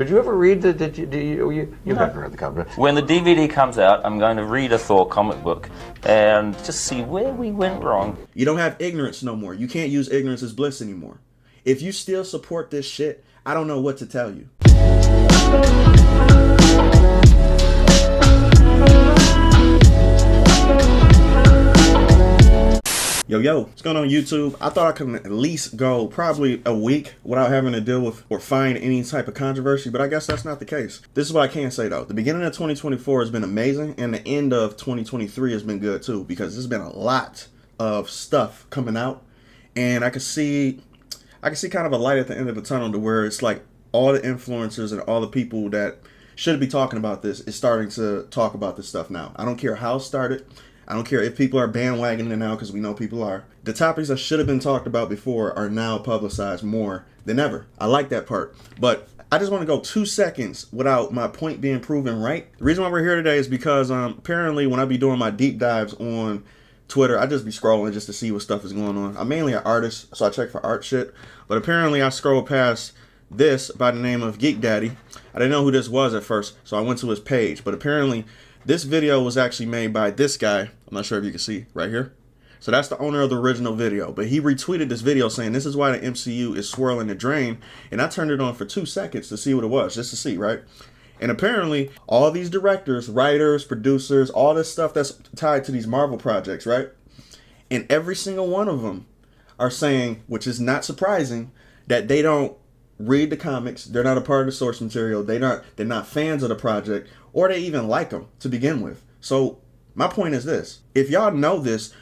Did you ever read the? You haven't read the comic. When the DVD comes out, I'm going to read a Thor comic book and just see where we went wrong. You don't have ignorance no more. You can't use ignorance as bliss anymore. If you still support this shit, I don't know what to tell you. Yo, what's going on YouTube? I thought I could at least go probably a week without having to deal with or find any type of controversy, but I guess that's not the case. This is what I can say though. The beginning of 2024 has been amazing, and the end of 2023 has been good too, because there's been a lot of stuff coming out, and I can see kind of a light at the end of the tunnel to where it's like all the influencers and all the people that should be talking about this is starting to talk about this stuff now. I don't care how it started. I don't care if people are bandwagoning it now, because we know people are. The topics that should have been talked about before are now publicized more than ever. I like that part. But I just want to go 2 seconds without my point being proven right. The reason why we're here today is because apparently when I be doing my deep dives on Twitter, I just be scrolling just to see what stuff is going on. I'm mainly an artist, so I check for art shit. But apparently I scrolled past this by the name of Geek Daddy. I didn't know who this was at first, so I went to his page. But apparently this video was actually made by this guy. I'm not sure if you can see right here. So that's the owner of the original video. But he retweeted this video saying this is why the MCU is swirling the drain. And I turned it on for 2 seconds to see what it was, just to see, right? And apparently all these directors, writers, producers, all this stuff that's tied to these Marvel projects, right? And every single one of them are saying, which is not surprising, that they don't read the comics. They're not a part of the source material. They're not fans of the project, or they even like them to begin with. So my point is this: if y'all know this,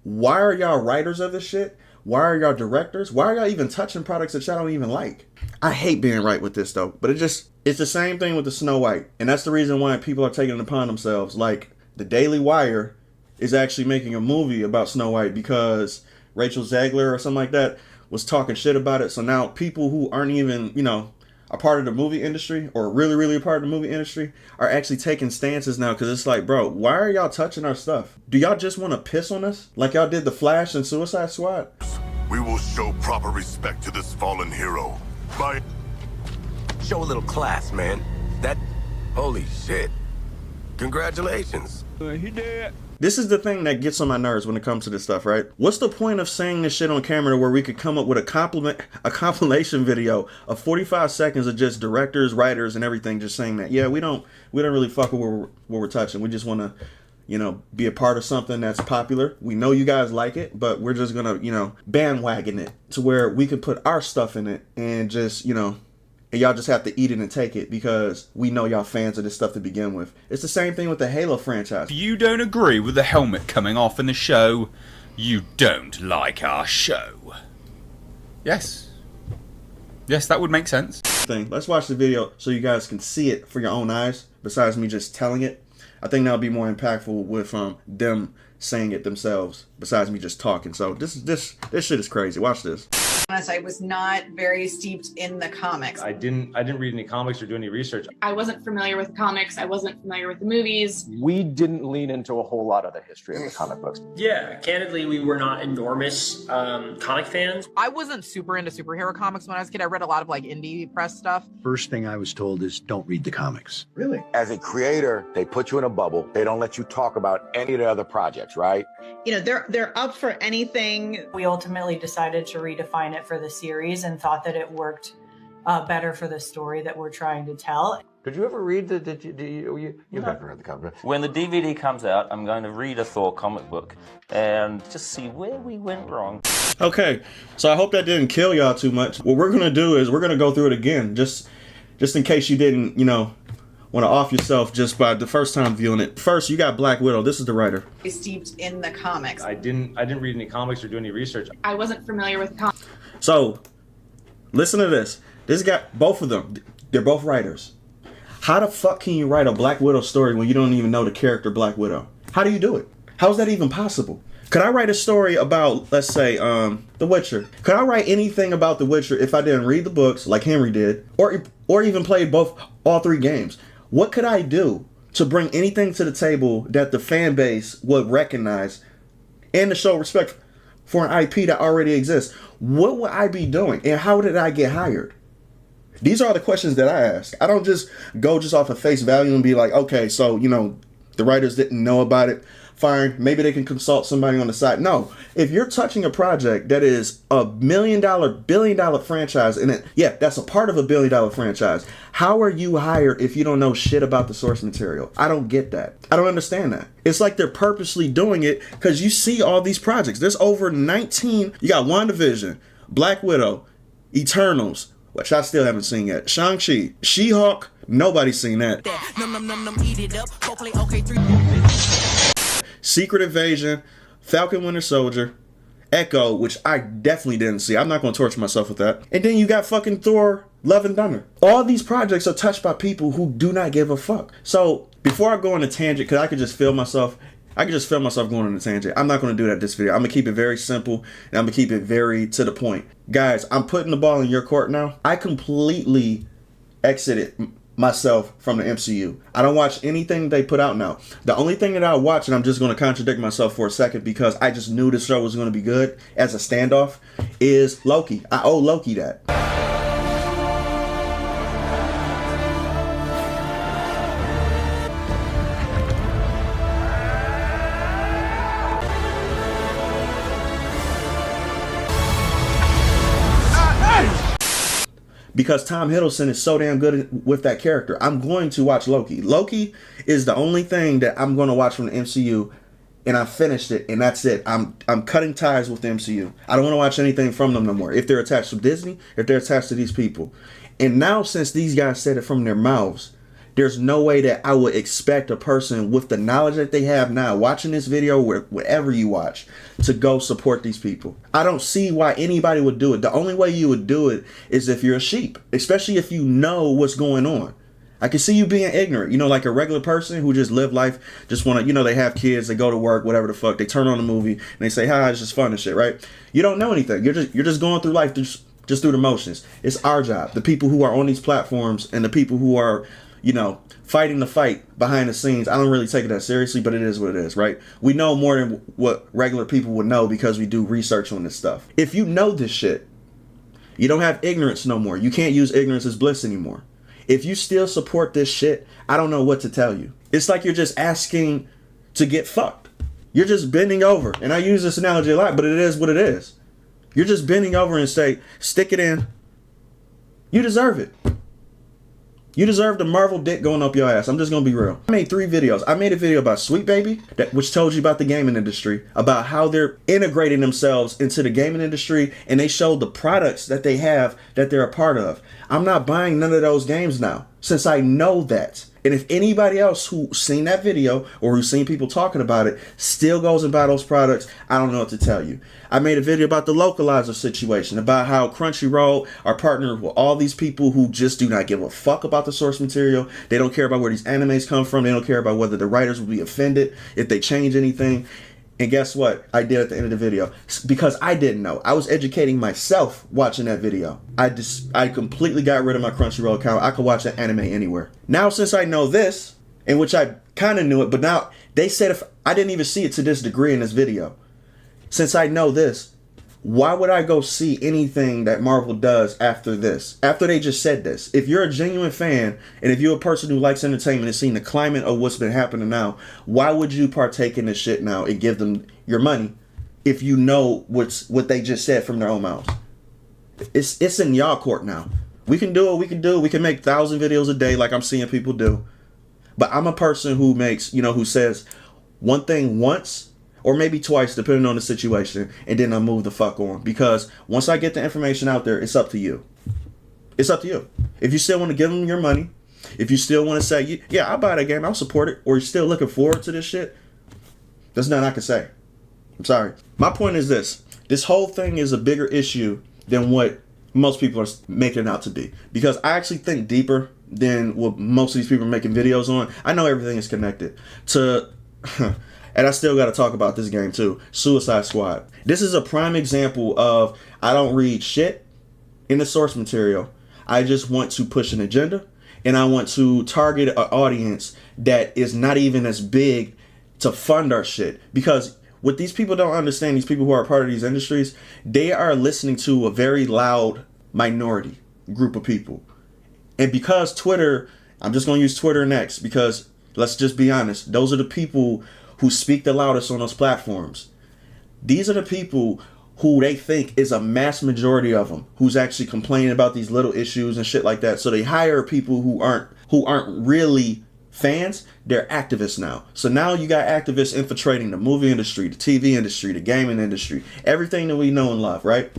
why are y'all writers of this shit? Why are y'all directors? Why are y'all even touching products that y'all don't even like? I hate being right with this though, but it's the same thing with the Snow White, and that's the reason why people are taking it upon themselves. Like the Daily Wire is actually making a movie about Snow White because Rachel Zegler or something like that was talking shit about it. So now people who aren't even, a part of the movie industry, or really a part of the movie industry, are actually taking stances now, because it's like, bro, why are y'all touching our stuff? Do y'all just want to piss on us like y'all did the Flash and Suicide Squad? We will show proper respect to this fallen hero by... Show a little class, man. Holy shit. Congratulations. He did. This is the thing that gets on my nerves when it comes to this stuff, right? What's the point of saying this shit on camera where we could come up with a compilation video of 45 seconds of just directors, writers, and everything just saying that, yeah, we don't really fuck with what we're touching. We just want to, be a part of something that's popular. We know you guys like it, but we're just going to, bandwagon it to where we can put our stuff in it and just, and y'all just have to eat it and take it because we know y'all fans of this stuff to begin with. It's the same thing with the Halo franchise. If you don't agree with the helmet coming off in the show, you don't like our show. Yes. Yes, that would make sense. Let's watch the video so you guys can see it for your own eyes, besides me just telling it. I think that'll be more impactful with them saying it themselves, besides me just talking. So this shit is crazy. Watch this. I was not very steeped in the comics. I didn't read any comics or do any research. I wasn't familiar with comics. I wasn't familiar with the movies. We didn't lean into a whole lot of the history of the comic books. Yeah, candidly, we were not enormous comic fans. I wasn't super into superhero comics when I was a kid. I read a lot of like indie press stuff. First thing I was told is don't read the comics. Really? As a creator, they put you in a bubble. They don't let you talk about any of the other projects, right? They're up for anything. We ultimately decided to redefine it for the series and thought that it worked better for the story that we're trying to tell. Did you ever read the? You haven't read the comic. When the DVD comes out, I'm going to read a Thor comic book and just see where we went wrong. Okay, so I hope that didn't kill y'all too much. What we're gonna do is we're gonna go through it again, just in case you didn't, want to off yourself just by the first time viewing it. First, you got Black Widow. This is the writer. Steeped in the comics. I didn't read any comics or do any research. I wasn't familiar with comics. So, listen to this. This guy, both of them, they're both writers. How the fuck can you write a Black Widow story when you don't even know the character Black Widow? How do you do it? How is that even possible? Could I write a story about, let's say, The Witcher? Could I write anything about The Witcher if I didn't read the books like Henry did, or even played all 3 games? What could I do to bring anything to the table that the fan base would recognize and to show respect for an IP that already exists? What would I be doing, and how did I get hired? These are the questions that I ask. I don't just go just off of face value and be like, okay, so, you know, the writers didn't know about it. Fine, maybe they can consult somebody on the side. No, if you're touching a project that is a $1 million, billion-dollar franchise, and that's a part of a $1 billion franchise, how are you hired if you don't know shit about the source material? I don't get that. I don't understand that. It's like they're purposely doing it because you see all these projects. There's over 19. You got WandaVision, Black Widow, Eternals, which I still haven't seen yet, Shang-Chi, She-Hulk, nobody's seen that. Secret Invasion, Falcon Winter Soldier, Echo, which I definitely didn't see. I'm not going to torture myself with that. And then you got fucking Thor, Love and Thunder. All these projects are touched by people who do not give a fuck. So before I go on a tangent, because I could just feel myself going on a tangent. I'm not going to do that this video. I'm going to keep it very simple, and I'm going to keep it very to the point. Guys, I'm putting the ball in your court now. I completely exited myself from the MCU. I don't watch anything they put out now. The only thing that I watch, and I'm just going to contradict myself for a second because I just knew this show was going to be good as a standoff, is Loki. I owe Loki that. Because Tom Hiddleston is so damn good with that character. I'm going to watch Loki. Loki is the only thing that I'm going to watch from the MCU, and I finished it, and that's it. I'm cutting ties with the MCU. I don't want to watch anything from them no more. If they're attached to Disney, if they're attached to these people. And now, since these guys said it from their mouths, there's no way that I would expect a person with the knowledge that they have now, watching this video, whatever you watch, to go support these people. I don't see why anybody would do it. The only way you would do it is if you're a sheep, especially if you know what's going on. I can see you being ignorant, you know, like a regular person who just live life, just want to, you know, they have kids, they go to work, whatever the fuck, they turn on a movie and they say, hi, it's just fun and shit, right? You don't know anything. You're just going through life just through the motions. It's our job. The people who are on these platforms and the people who are, you know, fighting the fight behind the scenes. I don't really take it that seriously, but it is what it is, right? We know more than what regular people would know because we do research on this stuff. If you know this shit, you don't have ignorance no more. You can't use ignorance as bliss anymore. If you still support this shit, I don't know what to tell you. It's like you're just asking to get fucked. You're just bending over. And I use this analogy a lot, but it is what it is. You're just bending over and say, stick it in. You deserve it. You deserve the Marvel dick going up your ass. I'm just going to be real. I made 3 videos. I made a video about Sweet Baby, which told you about the gaming industry, about how they're integrating themselves into the gaming industry, and they showed the products that they have that they're a part of. I'm not buying none of those games now, since I know that. And if anybody else who's seen that video or who's seen people talking about it still goes and buy those products, I don't know what to tell you. I made a video about the localizer situation, about how Crunchyroll are partnered with all these people who just do not give a fuck about the source material. They don't care about where these animes come from. They don't care about whether the writers will be offended if they change anything. And guess what? I did at the end of the video. Because I didn't know. I was educating myself watching that video. I completely got rid of my Crunchyroll account. I could watch that anime anywhere. Now, since I know this, in which I kind of knew it, but now they said if I didn't even see it to this degree in this video. Since I know this, why would I go see anything that Marvel does after this? After they just said this. If you're a genuine fan, and if you're a person who likes entertainment and seeing the climate of what's been happening now, why would you partake in this shit now and give them your money if you know what they just said from their own mouths? It's in y'all court now. We can do what we can do. We can make 1,000 videos a day like I'm seeing people do. But I'm a person who makes, you know, who says one thing once, or maybe twice, depending on the situation, and then I move the fuck on. Because once I get the information out there, it's up to you. It's up to you. If you still want to give them your money, if you still want to say, yeah, I'll buy that game, I'll support it, or you're still looking forward to this shit, there's nothing I can say. I'm sorry. My point is this. This whole thing is a bigger issue than what most people are making it out to be. Because I actually think deeper than what most of these people are making videos on. I know everything is connected to... And I still got to talk about this game too. Suicide Squad. This is a prime example of I don't read shit in the source material. I just want to push an agenda, and I want to target an audience that is not even as big to fund our shit. Because what these people don't understand, these people who are part of these industries, they are listening to a very loud minority group of people. And because Twitter, I'm just going to use Twitter next because let's just be honest, those are the people who speak the loudest on those platforms. These are the people who they think is a mass majority of them who's actually complaining about these little issues and shit like that. So they hire people who aren't really fans. They're activists now. So now you got activists infiltrating the movie industry, the TV industry, the gaming industry, everything that we know and love, right?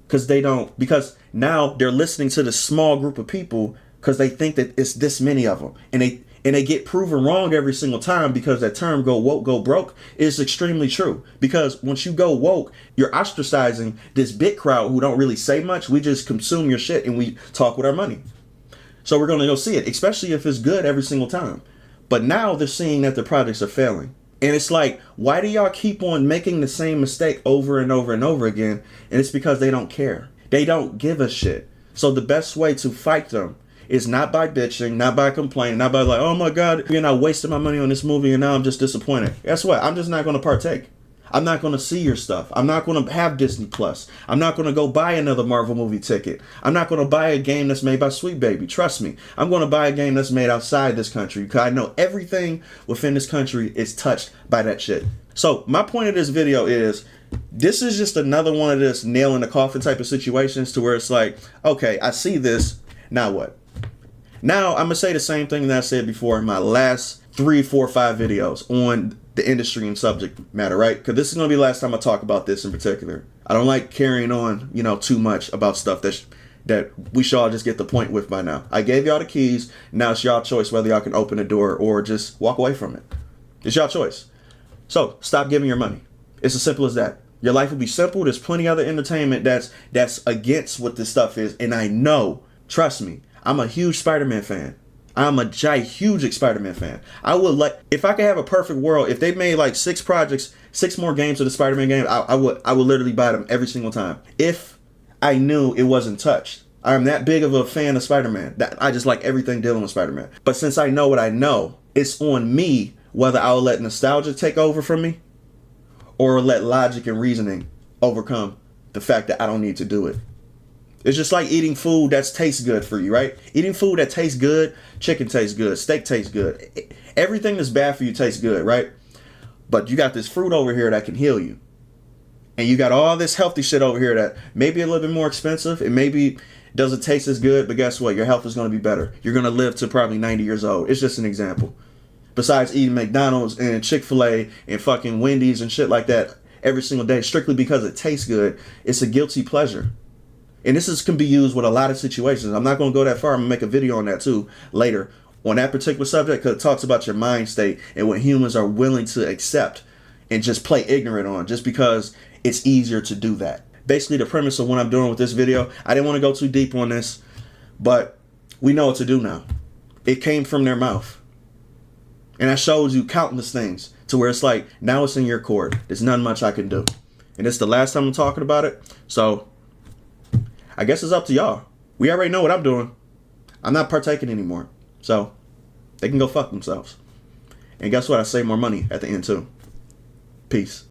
Because now they're listening to this small group of people because they think that it's this many of them, and they get proven wrong every single time because that term "go woke, go broke" is extremely true. Because once you go woke, you're ostracizing this big crowd who don't really say much. We just consume your shit and we talk with our money. So we're gonna go see it, especially if it's good every single time. But now they're seeing that the projects are failing. And it's like, why do y'all keep on making the same mistake over and over and over again? And it's because they don't care. They don't give a shit. So the best way to fight them is not by bitching, not by complaining, not by like, oh my God, I wasted my money on this movie and now I'm just disappointed. Guess what? I'm just not going to partake. I'm not going to see your stuff. I'm not going to have Disney Plus. I'm not going to go buy another Marvel movie ticket. I'm not going to buy a game that's made by Sweet Baby. Trust me. I'm going to buy a game that's made outside this country because I know everything within this country is touched by that shit. So my point of this video is, this is just another one of this nail in the coffin type of situations to where it's like, okay, I see this. Now what? Now I'm going to say the same thing that I said before in my last 3, 4, 5 videos on the industry and subject matter, right? Because this is going to be the last time I talk about this in particular. I don't like carrying on, too much about stuff that we should all just get the point with by now. I gave y'all the keys. Now it's y'all choice whether y'all can open the door or just walk away from it. It's y'all choice. So stop giving your money. It's as simple as that. Your life will be simple. There's plenty other entertainment that's against what this stuff is. And I know, trust me, I'm a huge Spider-Man fan. I'm a huge Spider-Man fan. I would if I could have a perfect world, if they made like 6 projects, 6 more games of the Spider-Man game, I would literally buy them every single time. If I knew it wasn't touched. I'm that big of a fan of Spider-Man that I just like everything dealing with Spider-Man. But since I know what I know, it's on me whether I'll let nostalgia take over from me or let logic and reasoning overcome the fact that I don't need to do it. It's just like eating food that tastes good for you, right? Eating food that tastes good, chicken tastes good, steak tastes good. Everything that's bad for you tastes good, right? But you got this fruit over here that can heal you. And you got all this healthy shit over here that may be a little bit more expensive. It maybe doesn't taste as good, but guess what? Your health is going to be better. You're going to live to probably 90 years old. It's just an example. Besides eating McDonald's and Chick-fil-A and fucking Wendy's and shit like that every single day, strictly because it tastes good, it's a guilty pleasure. And this can be used with a lot of situations. I'm not going to go that far. I'm going to make a video on that too later on that particular subject because it talks about your mind state and what humans are willing to accept and just play ignorant on just because it's easier to do that. Basically, the premise of what I'm doing with this video, I didn't want to go too deep on this, but we know what to do now. It came from their mouth. And I showed you countless things to where it's like, now it's in your court. There's not much I can do. And it's the last time I'm talking about it. So I guess it's up to y'all. We already know what I'm doing. I'm not partaking anymore. So they can go fuck themselves. And guess what? I save more money at the end too. Peace.